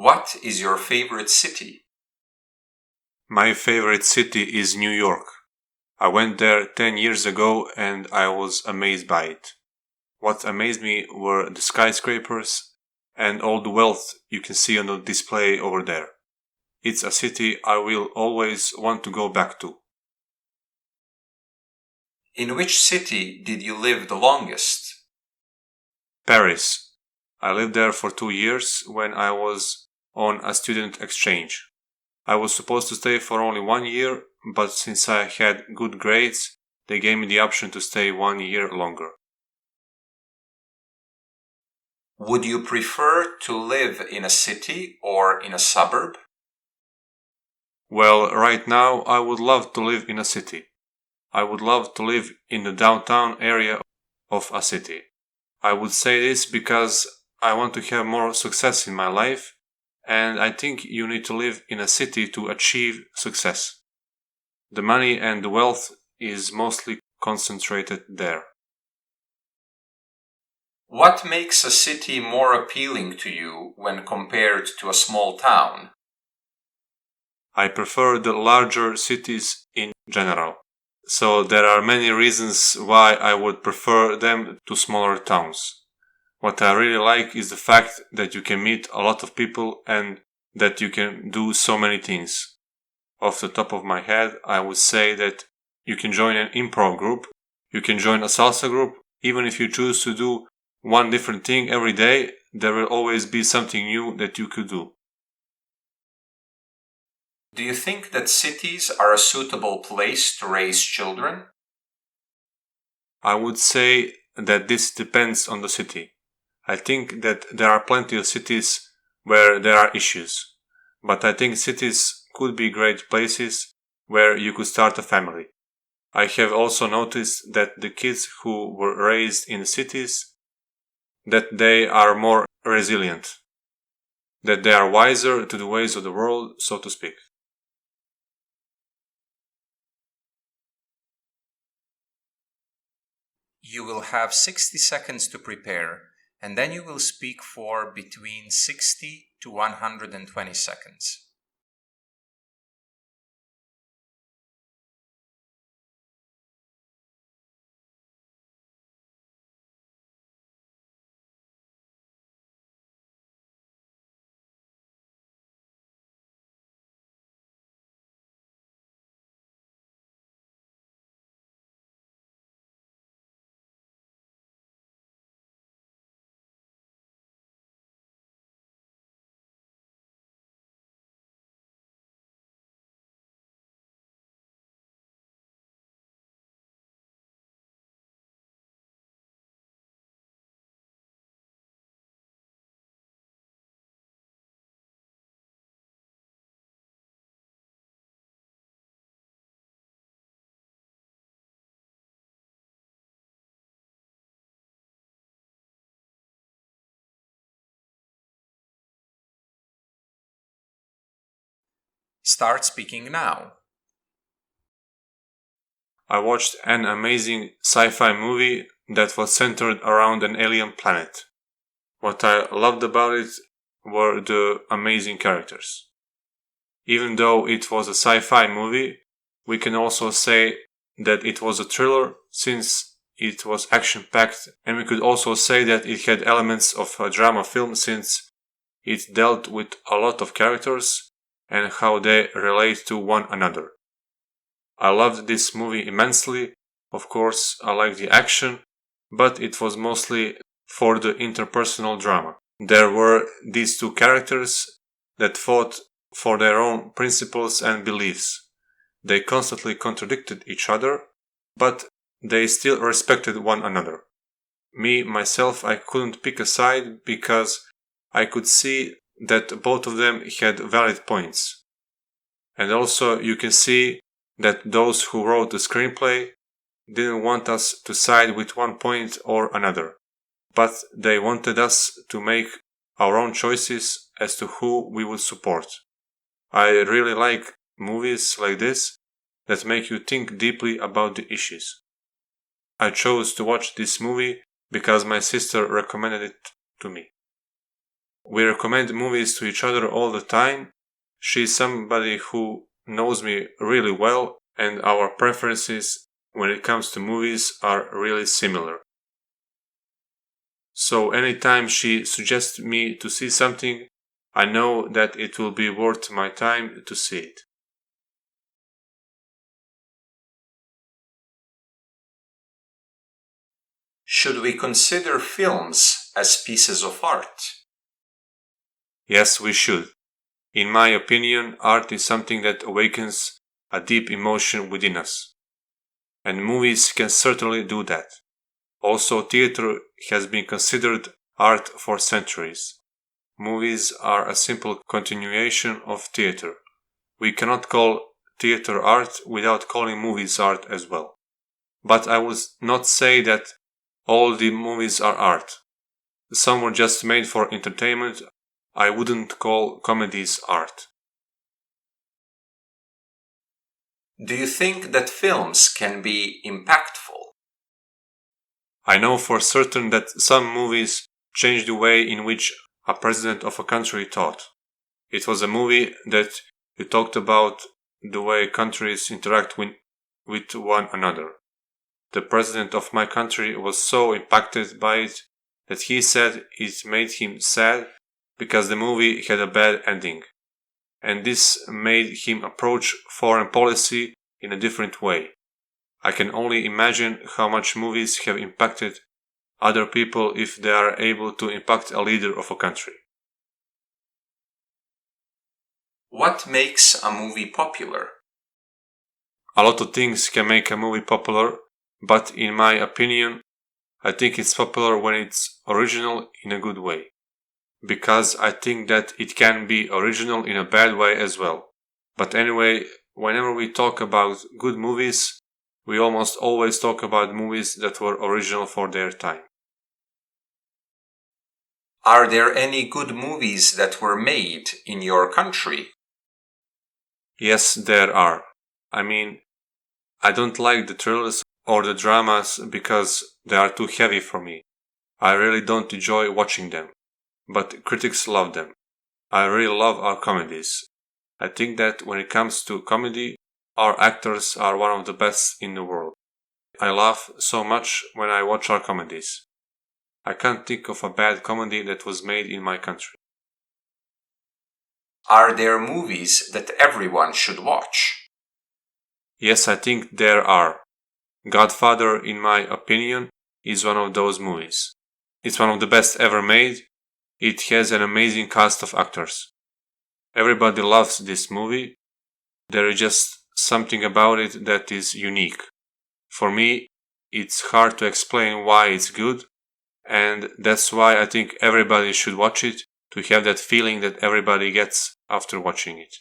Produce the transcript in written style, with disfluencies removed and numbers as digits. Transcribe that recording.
What is your favorite city? My favorite city is New York. I went there 10 years ago and I was amazed by it. What amazed me were the skyscrapers and all the wealth you can see on the display over there. It's a city I will always want to go back to. In which city did you live the longest? Paris. I lived there for 2 years when I was on a student exchange. I was supposed to stay for only 1 year, but since I had good grades, they gave me the option to stay 1 year longer. Would you prefer to live in a city or in a suburb? Well, right now I would love to live in a city. I would love to live in the downtown area of a city. I would say this because I want to have more success in my life, and I think you need to live in a city to achieve success. The money and the wealth is mostly concentrated there. What makes a city more appealing to you when compared to a small town? I prefer the larger cities in general. So there are many reasons why I would prefer them to smaller towns. What I really like is the fact that you can meet a lot of people and that you can do so many things. Off the top of my head, I would say that you can join an improv group, you can join a salsa group. Even if you choose to do one different thing every day, there will always be something new that you could do. Do you think that cities are a suitable place to raise children? I would say that this depends on the city. I think that there are plenty of cities where there are issues, but I think cities could be great places where you could start a family. I have also noticed that the kids who were raised in cities, that they are more resilient, that they are wiser to the ways of the world, so to speak. You will have 60 seconds to prepare, and then you will speak for between 60 to 120 seconds. Start speaking now. I watched an amazing sci-fi movie that was centered around an alien planet. What I loved about it were the amazing characters. Even though it was a sci-fi movie, we can also say that it was a thriller since it was action-packed, and we could also say that it had elements of a drama film since it dealt with a lot of characters and how they relate to one another. I loved this movie immensely. Of course, I liked the action, but it was mostly for the interpersonal drama. There were these two characters that fought for their own principles and beliefs. They constantly contradicted each other, but they still respected one another. Me, myself, I couldn't pick a side because I could see that both of them had valid points. And also you can see that those who wrote the screenplay didn't want us to side with one point or another, but they wanted us to make our own choices as to who we would support. I really like movies like this that make you think deeply about the issues. I chose to watch this movie because my sister recommended it to me. We recommend movies to each other all the time. She's somebody who knows me really well, and our preferences when it comes to movies are really similar. So anytime she suggests me to see something, I know that it will be worth my time to see it. Should we consider films as pieces of art? Yes, we should. In my opinion, art is something that awakens a deep emotion within us. And movies can certainly do that. Also, theater has been considered art for centuries. Movies are a simple continuation of theater. We cannot call theater art without calling movies art as well. But I would not say that all the movies are art. Some were just made for entertainment. I wouldn't call comedies art. Do you think that films can be impactful? I know for certain that some movies changed the way in which a president of a country thought. It was a movie that it talked about the way countries interact with one another. The president of my country was so impacted by it that he said it made him sad because the movie had a bad ending. And this made him approach foreign policy in a different way. I can only imagine how much movies have impacted other people if they are able to impact a leader of a country. What makes a movie popular? A lot of things can make a movie popular, but in my opinion, I think it's popular when it's original in a good way. Because I think that it can be original in a bad way as well. But anyway, whenever we talk about good movies, we almost always talk about movies that were original for their time. Are there any good movies that were made in your country? Yes, there are. I mean, I don't like the thrillers or the dramas because they are too heavy for me. I really don't enjoy watching them. But critics love them. I really love our comedies. I think that when it comes to comedy, our actors are one of the best in the world. I laugh so much when I watch our comedies. I can't think of a bad comedy that was made in my country. Are there movies that everyone should watch? Yes, I think there are. Godfather, in my opinion, is one of those movies. It's one of the best ever made. It has an amazing cast of actors. Everybody loves this movie. There is just something about it that is unique. For me, it's hard to explain why it's good, and that's why I think everybody should watch it, to have that feeling that everybody gets after watching it.